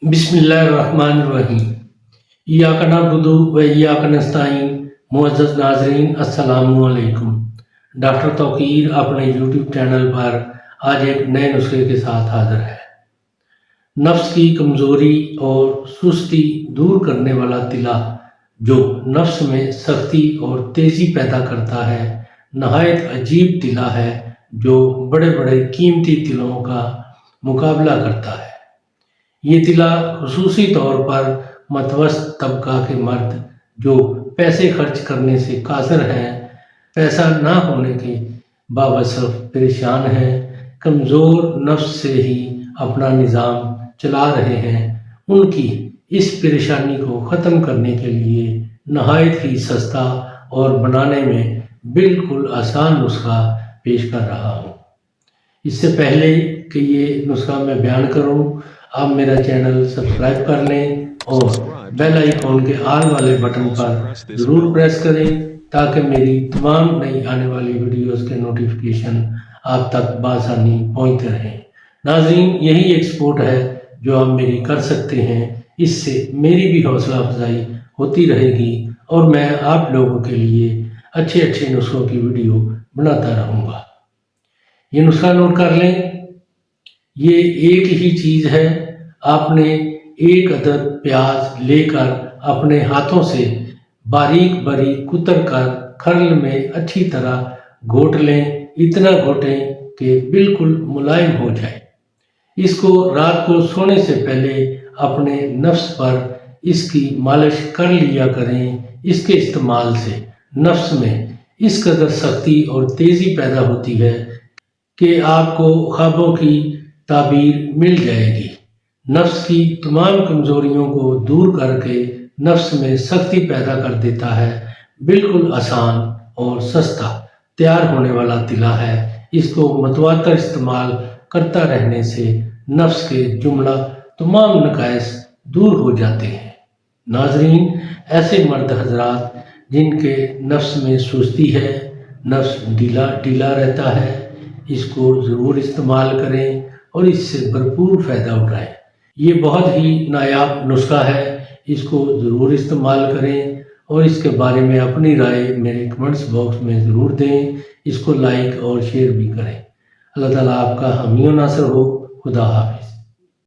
بسم اللہ الرحمن الرحیم۔ ایاک نعبد و ایاک نستعین۔ معزز ناظرین السلام علیکم۔ ڈاکٹر توقیر اپنے یوٹیوب چینل پر آج ایک نئے نسخے کے ساتھ حاضر ہے۔ نفس کی کمزوری اور سستی دور کرنے والا تلا جو نفس میں سختی اور تیزی پیدا کرتا ہے، نہایت عجیب تلا ہے جو بڑے بڑے قیمتی تلوں کا مقابلہ کرتا ہے۔ یہ تلا خصوصی طور پر متوسط طبقہ کے مرد جو پیسے خرچ کرنے سے قاصر ہیں، پیسہ نہ ہونے کے باوصف پریشان ہیں، کمزور نفس سے ہی اپنا نظام چلا رہے ہیں، ان کی اس پریشانی کو ختم کرنے کے لیے نہایت ہی سستا اور بنانے میں بالکل آسان نسخہ پیش کر رہا ہوں۔ اس سے پہلے کہ یہ نسخہ میں بیان کروں، آپ میرا چینل سبسکرائب کر لیں اور بیل آئیکن کے آل والے بٹن پر ضرور پریس کریں تاکہ میری تمام نئی آنے والی ویڈیوز کے نوٹیفیکیشن آپ تک بآسانی پہنچتے رہیں۔ ناظرین، یہی ایک سپورٹ ہے جو آپ میری کر سکتے ہیں، اس سے میری بھی حوصلہ افزائی ہوتی رہے گی اور میں آپ لوگوں کے لیے اچھے نسخوں کی ویڈیو بناتا رہوں گا۔ یہ نسخہ نوٹ کر لیں۔ یہ ایک ہی چیز ہے، آپ نے ایک عدد پیاز لے کر اپنے ہاتھوں سے باریک باریک کتر کر کھرل میں اچھی طرح گھوٹ لیں، اتنا گھوٹیں کہ بالکل ملائم ہو جائے۔ اس کو رات کو سونے سے پہلے اپنے نفس پر اس کی مالش کر لیا کریں۔ اس کے استعمال سے نفس میں اس قدر سختی اور تیزی پیدا ہوتی ہے کہ آپ کو خوابوں کی تعبیر مل جائے گی۔ نفس کی تمام کمزوریوں کو دور کر کے نفس میں سختی پیدا کر دیتا ہے۔ بالکل آسان اور سستا تیار ہونے والا تلا ہے۔ اس کو متواتر استعمال کرتا رہنے سے نفس کے جملہ تمام نقائص دور ہو جاتے ہیں۔ ناظرین، ایسے مرد حضرات جن کے نفس میں سستی ہے، نفس ڈھیلا رہتا ہے، اس کو ضرور استعمال کریں اور اس سے بھرپور فائدہ اٹھائیں۔ یہ بہت ہی نایاب نسخہ ہے، اس کو ضرور استعمال کریں اور اس کے بارے میں اپنی رائے میرے کمنٹس باکس میں ضرور دیں۔ اس کو لائک اور شیئر بھی کریں۔ اللہ تعالیٰ آپ کا حامی و ناصر ہو۔ خدا حافظ۔